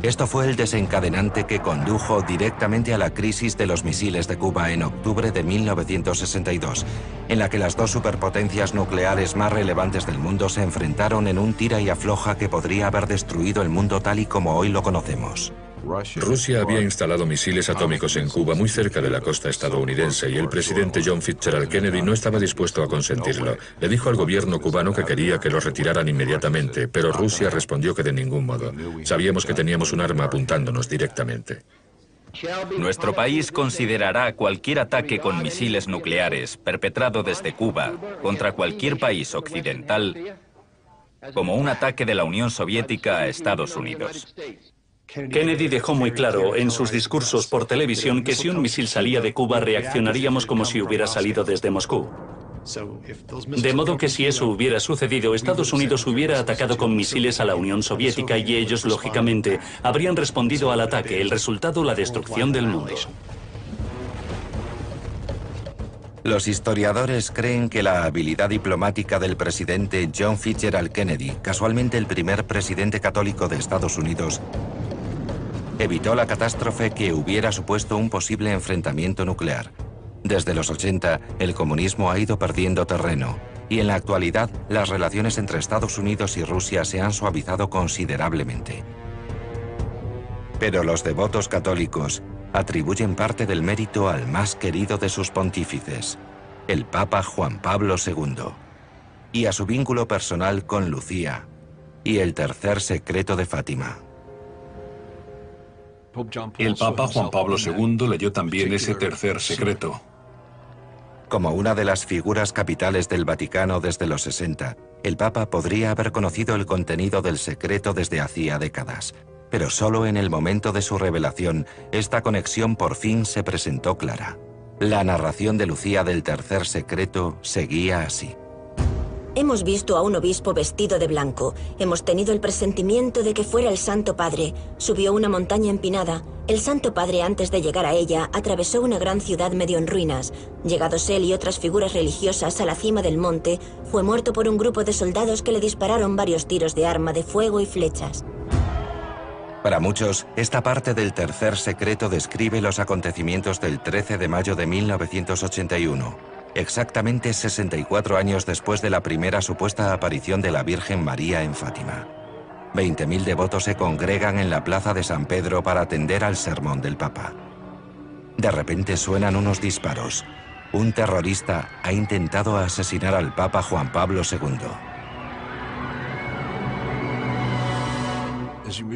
[SPEAKER 1] Esto fue el desencadenante que condujo directamente a la crisis de los misiles de Cuba en octubre de 1962, en la que las dos superpotencias nucleares más relevantes del mundo se enfrentaron en un tira y afloja que podría haber destruido el mundo tal y como hoy lo conocemos.
[SPEAKER 3] Rusia había instalado misiles atómicos en Cuba muy cerca de la costa estadounidense y el presidente John Fitzgerald Kennedy no estaba dispuesto a consentirlo. Le dijo al gobierno cubano que quería que los retiraran inmediatamente, pero Rusia respondió que de ningún modo. Sabíamos que teníamos un arma apuntándonos directamente.
[SPEAKER 7] Nuestro país considerará cualquier ataque con misiles nucleares perpetrado desde Cuba contra cualquier país occidental como un ataque de la Unión Soviética a Estados Unidos.
[SPEAKER 2] Kennedy dejó muy claro en sus discursos por televisión que si un misil salía de Cuba reaccionaríamos como si hubiera salido desde Moscú. De modo que si eso hubiera sucedido, Estados Unidos hubiera atacado con misiles a la Unión Soviética y ellos, lógicamente, habrían respondido al ataque, el resultado, la destrucción del mundo.
[SPEAKER 1] Los historiadores creen que la habilidad diplomática del presidente John Fitzgerald Kennedy, casualmente el primer presidente católico de Estados Unidos, evitó la catástrofe que hubiera supuesto un posible enfrentamiento nuclear. Desde los 80, el comunismo ha ido perdiendo terreno, y en la actualidad las relaciones entre Estados Unidos y Rusia se han suavizado considerablemente. Pero los devotos católicos atribuyen parte del mérito al más querido de sus pontífices, el Papa Juan Pablo II, y a su vínculo personal con Lucía y el tercer secreto de Fátima.
[SPEAKER 5] El Papa Juan Pablo II leyó también ese tercer secreto.
[SPEAKER 1] Como una de las figuras capitales del Vaticano desde los 60, el Papa podría haber conocido el contenido del secreto desde hacía décadas, pero solo en el momento de su revelación, esta conexión por fin se presentó clara. La narración de Lucía del tercer secreto seguía así.
[SPEAKER 4] Hemos visto a un obispo vestido de blanco. Hemos tenido el presentimiento de que fuera el Santo Padre. Subió una montaña empinada. El Santo Padre, antes de llegar a ella, atravesó una gran ciudad medio en ruinas. Llegados él y otras figuras religiosas a la cima del monte, fue muerto por un grupo de soldados que le dispararon varios tiros de arma de fuego y flechas.
[SPEAKER 1] Para muchos, esta parte del tercer secreto describe los acontecimientos del 13 de mayo de 1981. Exactamente 64 años después de la primera supuesta aparición de la Virgen María en Fátima. 20.000 devotos se congregan en la plaza de San Pedro para atender al sermón del Papa. De repente suenan unos disparos. Un terrorista ha intentado asesinar al Papa Juan Pablo II.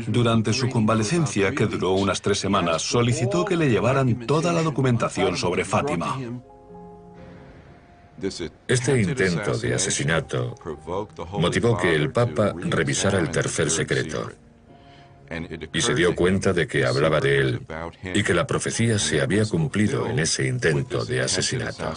[SPEAKER 5] Durante su convalecencia, que duró unas 3 semanas, solicitó que le llevaran toda la documentación sobre Fátima.
[SPEAKER 3] Este intento de asesinato motivó que el Papa revisara el tercer secreto y se dio cuenta de que hablaba de él y que la profecía se había cumplido en ese intento de asesinato.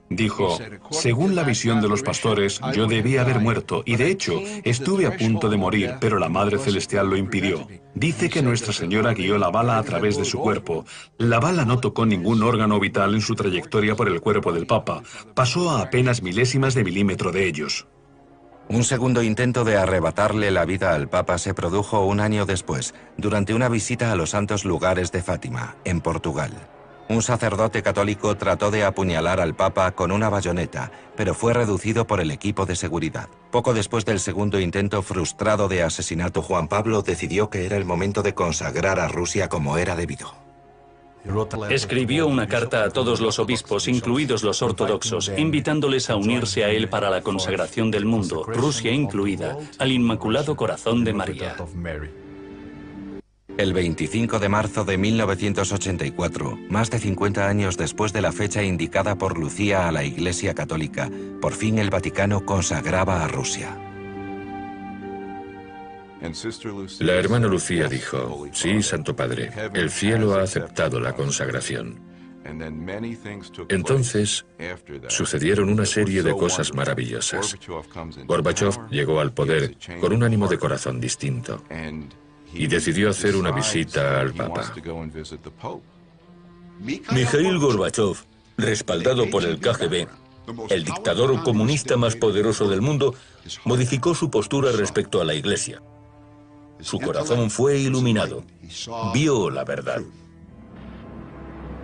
[SPEAKER 5] Dijo, según la visión de los pastores, yo debía haber muerto, y de hecho, estuve a punto de morir, pero la Madre Celestial lo impidió. Dice que Nuestra Señora guió la bala a través de su cuerpo. La bala no tocó ningún órgano vital en su trayectoria por el cuerpo del Papa. Pasó a apenas milésimas de milímetro de ellos.
[SPEAKER 1] Un segundo intento de arrebatarle la vida al Papa se produjo un año después, durante una visita a los santos lugares de Fátima, en Portugal. Un sacerdote católico trató de apuñalar al Papa con una bayoneta, pero fue reducido por el equipo de seguridad. Poco después del segundo intento frustrado de asesinato, Juan Pablo decidió que era el momento de consagrar a Rusia como era debido.
[SPEAKER 2] Escribió una carta a todos los obispos, incluidos los ortodoxos, invitándoles a unirse a él para la consagración del mundo, Rusia incluida, al Inmaculado Corazón de María.
[SPEAKER 1] El 25 de marzo de 1984, más de 50 años después de la fecha indicada por Lucía a la Iglesia Católica, por fin el Vaticano consagraba a Rusia.
[SPEAKER 3] La hermana Lucía dijo, sí, Santo Padre, el cielo ha aceptado la consagración. Entonces, sucedieron una serie de cosas maravillosas. Gorbachev llegó al poder con un ánimo de corazón distinto y decidió hacer una visita al Papa.
[SPEAKER 6] Mikhail Gorbachev, respaldado por el KGB, el dictador comunista más poderoso del mundo, modificó su postura respecto a la Iglesia. Su corazón fue iluminado. Vio la verdad.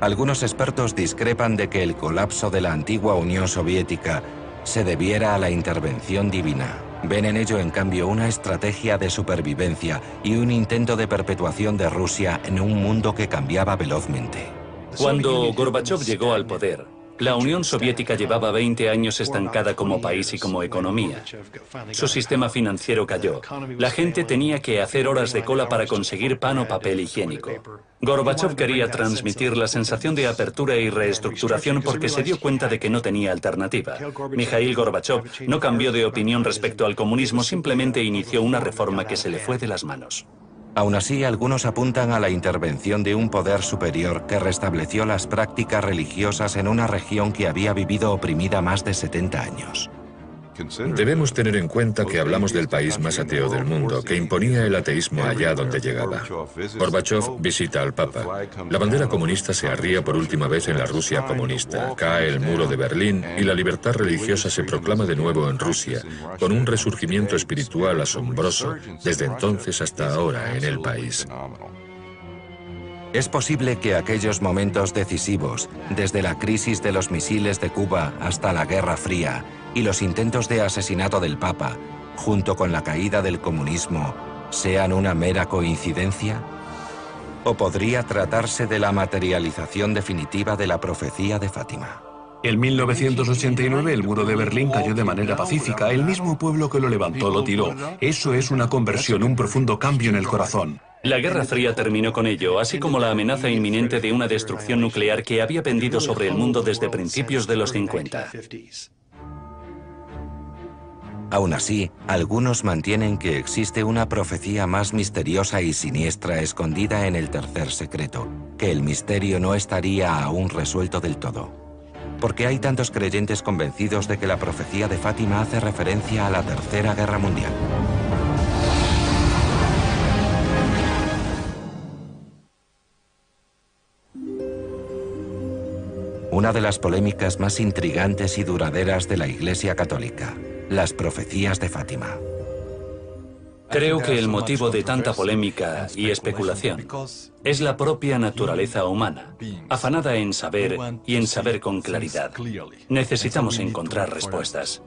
[SPEAKER 1] Algunos expertos discrepan de que el colapso de la antigua Unión Soviética se debiera a la intervención divina. Ven en ello, en cambio, una estrategia de supervivencia y un intento de perpetuación de Rusia en un mundo que cambiaba velozmente.
[SPEAKER 2] Cuando Gorbachev llegó al poder, la Unión Soviética llevaba 20 años estancada como país y como economía. Su sistema financiero cayó. La gente tenía que hacer horas de cola para conseguir pan o papel higiénico. Gorbachev quería transmitir la sensación de apertura y reestructuración porque se dio cuenta de que no tenía alternativa. Mikhail Gorbachev no cambió de opinión respecto al comunismo, simplemente inició una reforma que se le fue de las manos.
[SPEAKER 1] Aún así, algunos apuntan a la intervención de un poder superior que restableció las prácticas religiosas en una región que había vivido oprimida más de 70 años.
[SPEAKER 3] Debemos tener en cuenta que hablamos del país más ateo del mundo, que imponía el ateísmo allá donde llegaba. Gorbachev visita al Papa. La bandera comunista se arría por última vez en la Rusia comunista. Cae el muro de Berlín y la libertad religiosa se proclama de nuevo en Rusia, con un resurgimiento espiritual asombroso desde entonces hasta ahora en el país.
[SPEAKER 1] Es posible que aquellos momentos decisivos, desde la crisis de los misiles de Cuba hasta la Guerra Fría y los intentos de asesinato del Papa, junto con la caída del comunismo, sean una mera coincidencia? ¿O podría tratarse de la materialización definitiva de la profecía de Fátima?
[SPEAKER 5] En 1989 el muro de Berlín cayó de manera pacífica. El mismo pueblo que lo levantó lo tiró. Eso es una conversión, un profundo cambio en el corazón.
[SPEAKER 2] La Guerra Fría terminó con ello, así como la amenaza inminente de una destrucción nuclear que había pendido sobre el mundo desde principios de los 50.
[SPEAKER 1] Aún así, algunos mantienen que existe una profecía más misteriosa y siniestra escondida en el tercer secreto, que el misterio no estaría aún resuelto del todo. Porque hay tantos creyentes convencidos de que la profecía de Fátima hace referencia a la Tercera Guerra Mundial. Una de las polémicas más intrigantes y duraderas de la Iglesia Católica, las profecías de Fátima.
[SPEAKER 2] Creo que el motivo de tanta polémica y especulación es la propia naturaleza humana, afanada en saber y en saber con claridad. Necesitamos encontrar respuestas.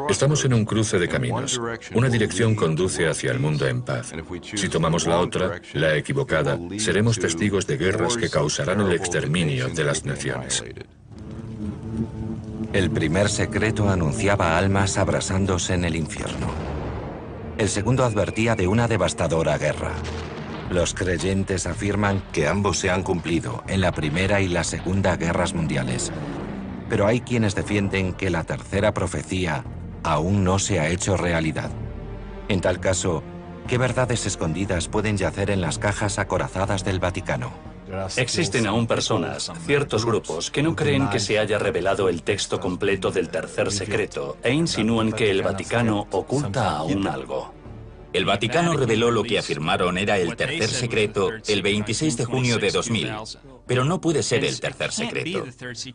[SPEAKER 3] Estamos en un cruce de caminos. Una dirección conduce hacia el mundo en paz. Si tomamos la otra, la equivocada, seremos testigos de guerras que causarán el exterminio de las naciones.
[SPEAKER 1] El primer secreto anunciaba almas abrasándose en el infierno. El segundo advertía de una devastadora guerra. Los creyentes afirman que ambos se han cumplido en la Primera y la Segunda Guerras Mundiales. Pero hay quienes defienden que la tercera profecía aún no se ha hecho realidad. En tal caso, ¿qué verdades escondidas pueden yacer en las cajas acorazadas del Vaticano?
[SPEAKER 2] Existen aún personas, ciertos grupos, que no creen que se haya revelado el texto completo del tercer secreto e insinúan que el Vaticano oculta aún algo.
[SPEAKER 7] El Vaticano reveló lo que afirmaron era el tercer secreto el 26 de junio de 2000, pero no puede ser el tercer secreto.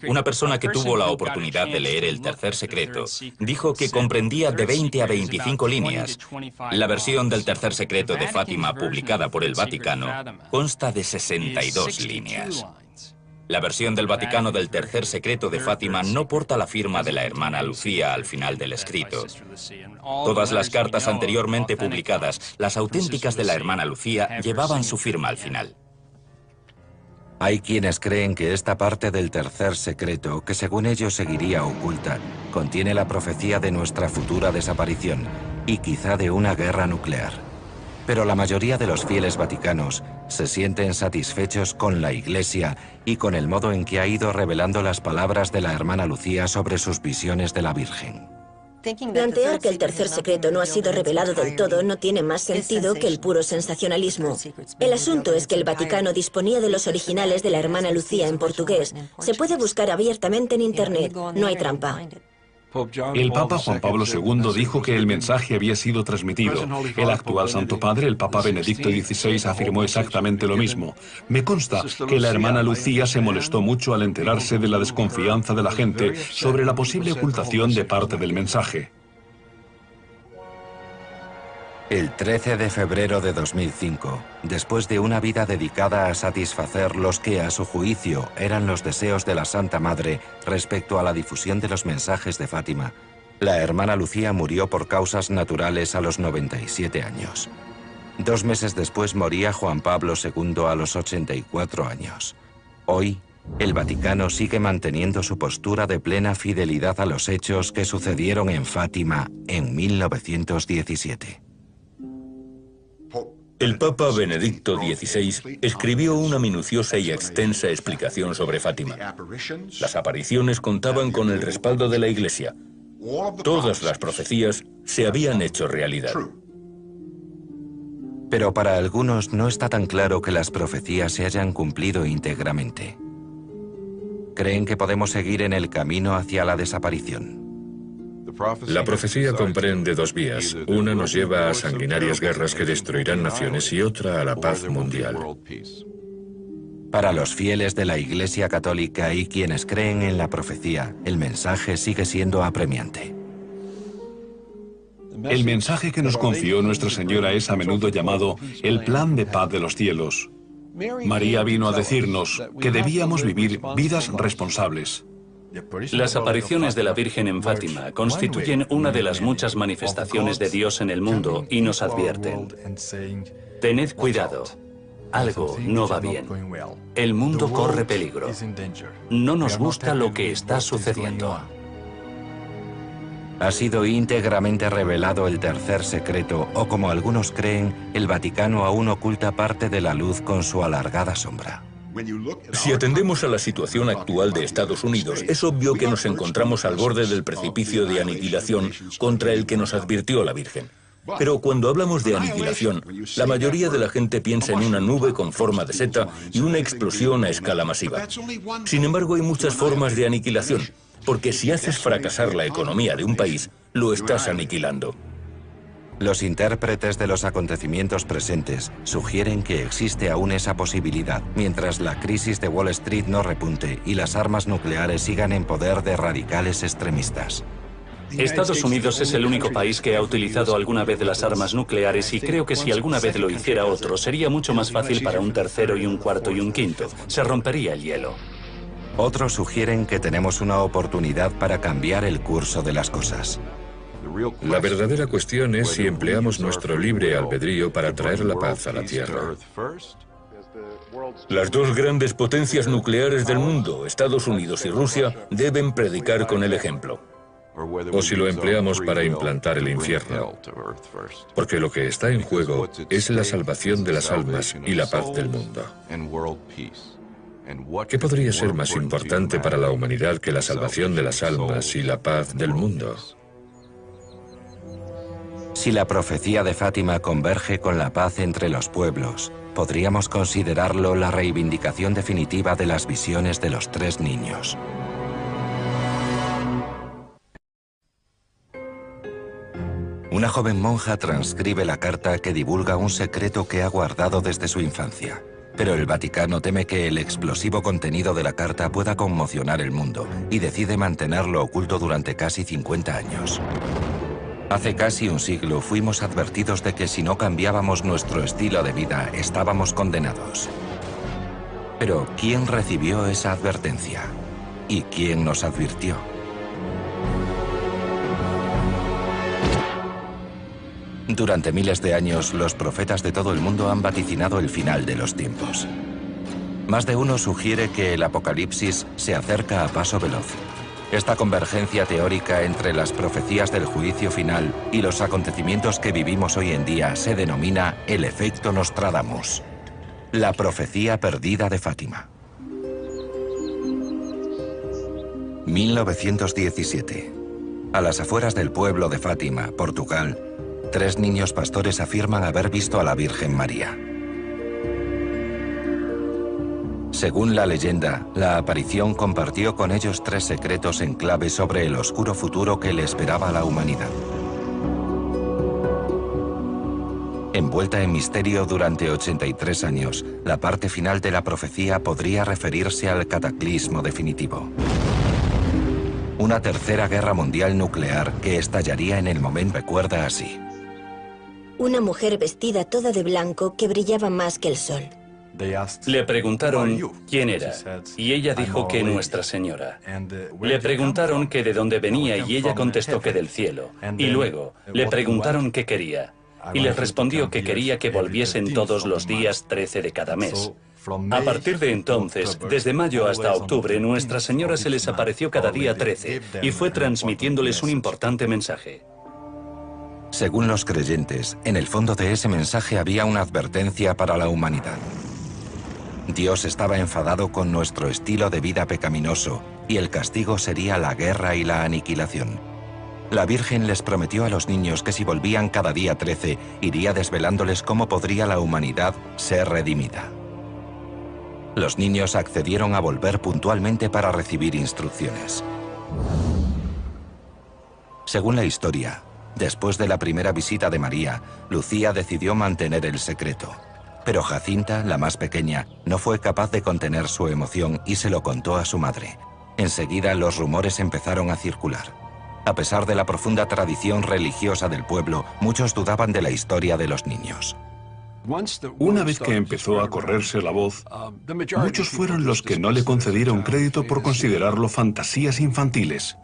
[SPEAKER 7] Una persona que tuvo la oportunidad de leer el tercer secreto dijo que comprendía de 20 a 25 líneas. La versión del tercer secreto de Fátima publicada por el Vaticano consta de 62 líneas. La versión del Vaticano del tercer secreto de Fátima no porta la firma de la hermana Lucía al final del escrito. Todas las cartas anteriormente publicadas, las auténticas de la hermana Lucía, llevaban su firma al final.
[SPEAKER 1] Hay quienes creen que esta parte del tercer secreto, que según ellos seguiría oculta, contiene la profecía de nuestra futura desaparición y quizá de una guerra nuclear. Pero la mayoría de los fieles vaticanos se sienten satisfechos con la Iglesia y con el modo en que ha ido revelando las palabras de la hermana Lucía sobre sus visiones de la Virgen.
[SPEAKER 4] Plantear que el tercer secreto no ha sido revelado del todo no tiene más sentido que el puro sensacionalismo. El asunto es que el Vaticano disponía de los originales de la hermana Lucía en portugués. Se puede buscar abiertamente en Internet, no hay trampa.
[SPEAKER 5] El Papa Juan Pablo II dijo que el mensaje había sido transmitido. El actual Santo Padre, el Papa Benedicto XVI, afirmó exactamente lo mismo. Me consta que la hermana Lucía se molestó mucho al enterarse de la desconfianza de la gente sobre la posible ocultación de parte del mensaje.
[SPEAKER 1] El 13 de febrero de 2005, después de una vida dedicada a satisfacer los que, a su juicio, eran los deseos de la Santa Madre respecto a la difusión de los mensajes de Fátima, la hermana Lucía murió por causas naturales a los 97 años. 2 meses después moría Juan Pablo II a los 84 años. Hoy, el Vaticano sigue manteniendo su postura de plena fidelidad a los hechos que sucedieron en Fátima en 1917.
[SPEAKER 6] El Papa Benedicto XVI escribió una minuciosa y extensa explicación sobre Fátima. Las apariciones contaban con el respaldo de la Iglesia. Todas las profecías se habían hecho realidad.
[SPEAKER 1] Pero para algunos no está tan claro que las profecías se hayan cumplido íntegramente. Creen que podemos seguir en el camino hacia la desaparición.
[SPEAKER 3] La profecía comprende 2 vías. Una nos lleva a sanguinarias guerras que destruirán naciones y otra a la paz mundial.
[SPEAKER 1] Para los fieles de la Iglesia Católica y quienes creen en la profecía, el mensaje sigue siendo apremiante.
[SPEAKER 5] El mensaje que nos confió Nuestra Señora es a menudo llamado el plan de paz de los cielos. María vino a decirnos que debíamos vivir vidas responsables.
[SPEAKER 2] Las apariciones de la Virgen en Fátima constituyen una de las muchas manifestaciones de Dios en el mundo y nos advierten: tened cuidado, algo no va bien. El mundo corre peligro. No nos gusta lo que está sucediendo.
[SPEAKER 1] ¿Ha sido íntegramente revelado el tercer secreto o, como algunos creen, el Vaticano aún oculta parte de la luz con su alargada sombra?
[SPEAKER 6] Si atendemos a la situación actual de Estados Unidos, es obvio que nos encontramos al borde del precipicio de aniquilación contra el que nos advirtió la Virgen. Pero cuando hablamos de aniquilación, la mayoría de la gente piensa en una nube con forma de seta y una explosión a escala masiva. Sin embargo, hay muchas formas de aniquilación, porque si haces fracasar la economía de un país, lo estás aniquilando.
[SPEAKER 1] Los intérpretes de los acontecimientos presentes sugieren que existe aún esa posibilidad, mientras la crisis de Wall Street no repunte y las armas nucleares sigan en poder de radicales extremistas.
[SPEAKER 2] Estados Unidos es el único país que ha utilizado alguna vez las armas nucleares y creo que si alguna vez lo hiciera otro, sería mucho más fácil para un tercero y un cuarto y un quinto. Se rompería el hielo.
[SPEAKER 1] Otros sugieren que tenemos una oportunidad para cambiar el curso de las cosas.
[SPEAKER 3] La verdadera cuestión es si empleamos nuestro libre albedrío para traer la paz a la Tierra.
[SPEAKER 6] Las 2 grandes potencias nucleares del mundo, Estados Unidos y Rusia, deben predicar con el ejemplo.
[SPEAKER 3] O si lo empleamos para implantar el infierno. Porque lo que está en juego es la salvación de las almas y la paz del mundo. ¿Qué podría ser más importante para la humanidad que la salvación de las almas y la paz del mundo?
[SPEAKER 1] Si la profecía de Fátima converge con la paz entre los pueblos, podríamos considerarlo la reivindicación definitiva de las visiones de los 3 niños. Una joven monja transcribe la carta que divulga un secreto que ha guardado desde su infancia. Pero el Vaticano teme que el explosivo contenido de la carta pueda conmocionar el mundo y decide mantenerlo oculto durante casi 50 años. Hace casi un siglo fuimos advertidos de que si no cambiábamos nuestro estilo de vida, estábamos condenados. Pero, ¿quién recibió esa advertencia? ¿Y quién nos advirtió? Durante miles de años, los profetas de todo el mundo han vaticinado el final de los tiempos. Más de uno sugiere que el apocalipsis se acerca a paso veloz. Esta convergencia teórica entre las profecías del juicio final y los acontecimientos que vivimos hoy en día se denomina el efecto Nostradamus, la profecía perdida de Fátima. 1917. A las afueras del pueblo de Fátima, Portugal, 3 niños pastores afirman haber visto a la Virgen María. Según la leyenda, la aparición compartió con ellos 3 secretos en clave sobre el oscuro futuro que le esperaba a la humanidad. Envuelta en misterio durante 83 años, la parte final de la profecía podría referirse al cataclismo definitivo. Una tercera guerra mundial nuclear que estallaría en el momento. Recuerda así.
[SPEAKER 4] Una mujer vestida toda de blanco que brillaba más que el sol.
[SPEAKER 2] Le preguntaron quién era, y ella dijo que Nuestra Señora. Le preguntaron que de dónde venía, y ella contestó que del cielo. Y luego le preguntaron qué quería, y les respondió que quería que volviesen todos los días 13 de cada mes. A partir de entonces, desde mayo hasta octubre, Nuestra Señora se les apareció cada día 13 y fue transmitiéndoles un importante mensaje.
[SPEAKER 1] Según los creyentes, en el fondo de ese mensaje había una advertencia para la humanidad. Dios estaba enfadado con nuestro estilo de vida pecaminoso y el castigo sería la guerra y la aniquilación. La Virgen les prometió a los niños que si volvían cada día 13, iría desvelándoles cómo podría la humanidad ser redimida. Los niños accedieron a volver puntualmente para recibir instrucciones. Según la historia, después de la primera visita de María, Lucía decidió mantener el secreto. Pero Jacinta, la más pequeña, no fue capaz de contener su emoción y se lo contó a su madre. Enseguida los rumores empezaron a circular. A pesar de la profunda tradición religiosa del pueblo, muchos dudaban de la historia de los niños.
[SPEAKER 5] Una vez que empezó a correrse la voz, muchos fueron los que no le concedieron crédito por considerarlo fantasías infantiles.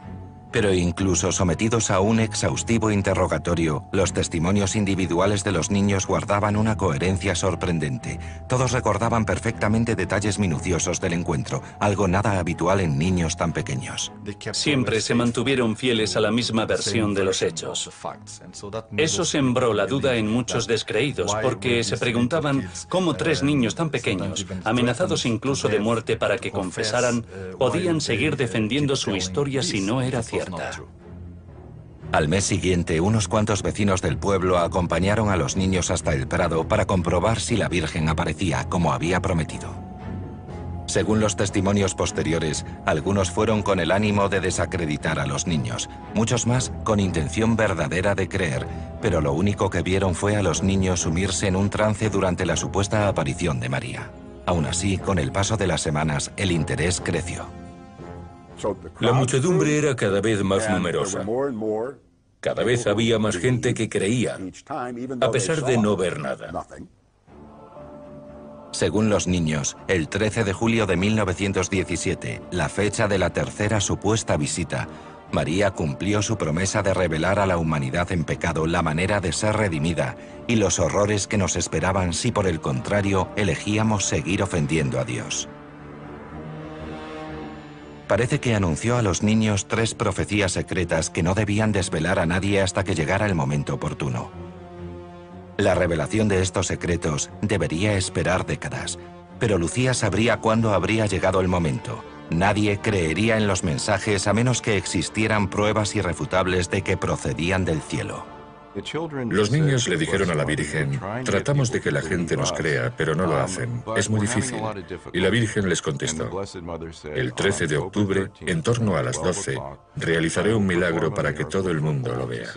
[SPEAKER 1] Pero incluso sometidos a un exhaustivo interrogatorio, los testimonios individuales de los niños guardaban una coherencia sorprendente. Todos recordaban perfectamente detalles minuciosos del encuentro, algo nada habitual en niños tan pequeños.
[SPEAKER 2] Siempre se mantuvieron fieles a la misma versión de los hechos. Eso sembró la duda en muchos descreídos, porque se preguntaban cómo 3 niños tan pequeños, amenazados incluso de muerte para que confesaran, podían seguir defendiendo su historia si no era cierta.
[SPEAKER 1] Al mes siguiente, unos cuantos vecinos del pueblo acompañaron a los niños hasta el prado para comprobar si la Virgen aparecía como había prometido. Según los testimonios posteriores, algunos fueron con el ánimo de desacreditar a los niños, muchos más con intención verdadera de creer, pero lo único que vieron fue a los niños sumirse en un trance durante la supuesta aparición de María. Aún así, con el paso de las semanas, el interés creció.
[SPEAKER 6] La muchedumbre era cada vez más numerosa. Cada vez había más gente que creía, a pesar de no ver nada.
[SPEAKER 1] Según los niños, el 13 de julio de 1917, la fecha de la tercera supuesta visita, María cumplió su promesa de revelar a la humanidad en pecado la manera de ser redimida y los horrores que nos esperaban si por el contrario elegíamos seguir ofendiendo a Dios. Parece que anunció a los niños 3 profecías secretas que no debían desvelar a nadie hasta que llegara el momento oportuno. La revelación de estos secretos debería esperar décadas, pero Lucía sabría cuándo habría llegado el momento. Nadie creería en los mensajes a menos que existieran pruebas irrefutables de que procedían del cielo.
[SPEAKER 3] Los niños le dijeron a la Virgen, tratamos de que la gente nos crea, pero no lo hacen. Es muy difícil. Y la Virgen les contestó, el 13 de octubre, en torno a las 12, realizaré un milagro para que todo el mundo lo vea.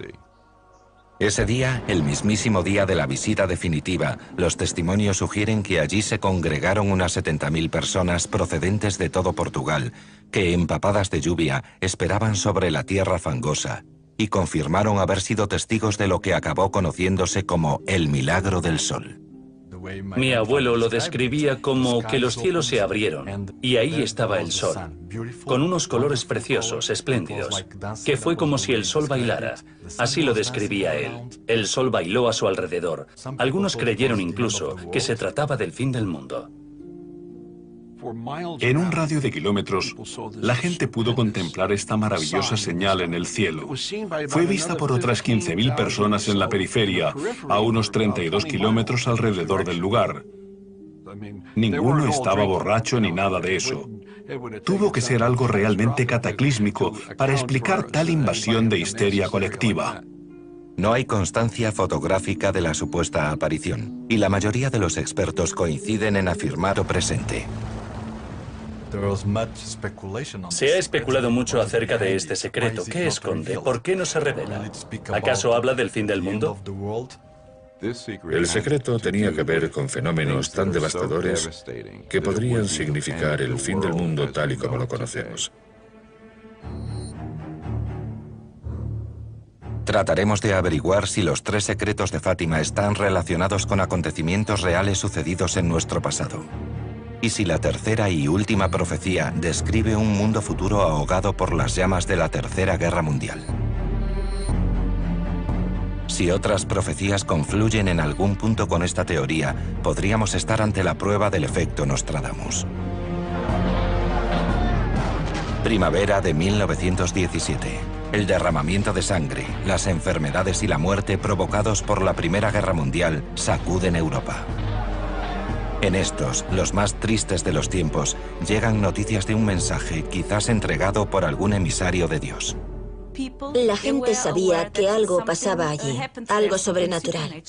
[SPEAKER 1] Ese día, el mismísimo día de la visita definitiva, los testimonios sugieren que allí se congregaron unas 70.000 personas procedentes de todo Portugal, que, empapadas de lluvia, esperaban sobre la tierra fangosa, y confirmaron haber sido testigos de lo que acabó conociéndose como el milagro del sol.
[SPEAKER 2] Mi abuelo lo describía como que los cielos se abrieron y ahí estaba el sol, con unos colores preciosos, espléndidos, que fue como si el sol bailara. Así lo describía él. El sol bailó a su alrededor. Algunos creyeron incluso que se trataba del fin del mundo.
[SPEAKER 5] En un radio de kilómetros, la gente pudo contemplar esta maravillosa señal en el cielo. Fue vista por otras 15.000 personas en la periferia, a unos 32 kilómetros alrededor del lugar. Ninguno estaba borracho ni nada de eso. Tuvo que ser algo realmente cataclísmico para explicar tal invasión de histeria colectiva.
[SPEAKER 1] No hay constancia fotográfica de la supuesta aparición, y la mayoría de los expertos coinciden en afirmar lo presente.
[SPEAKER 2] Se ha especulado mucho acerca de este secreto. ¿Qué esconde? ¿Por qué no se revela? ¿Acaso habla del fin del mundo?
[SPEAKER 3] El secreto tenía que ver con fenómenos tan devastadores que podrían significar el fin del mundo tal y como lo conocemos.
[SPEAKER 1] Trataremos de averiguar si los 3 secretos de Fátima están relacionados con acontecimientos reales sucedidos en nuestro pasado. Y si la tercera y última profecía describe un mundo futuro ahogado por las llamas de la Tercera Guerra Mundial. Si otras profecías confluyen en algún punto con esta teoría, podríamos estar ante la prueba del efecto Nostradamus. Primavera de 1917. El derramamiento de sangre, las enfermedades y la muerte provocados por la Primera Guerra Mundial sacuden Europa. En estos, los más tristes de los tiempos, llegan noticias de un mensaje quizás entregado por algún emisario de Dios.
[SPEAKER 4] La gente sabía que algo pasaba allí, algo sobrenatural.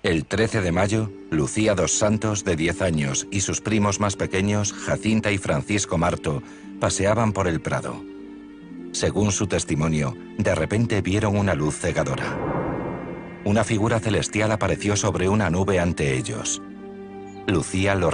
[SPEAKER 1] El 13 de mayo, Lucía dos Santos, de 10 años, y sus primos más pequeños, Jacinta y Francisco Marto, paseaban por el Prado. Según su testimonio, de repente vieron una luz cegadora. Una figura celestial apareció sobre una nube ante ellos. Lucía lo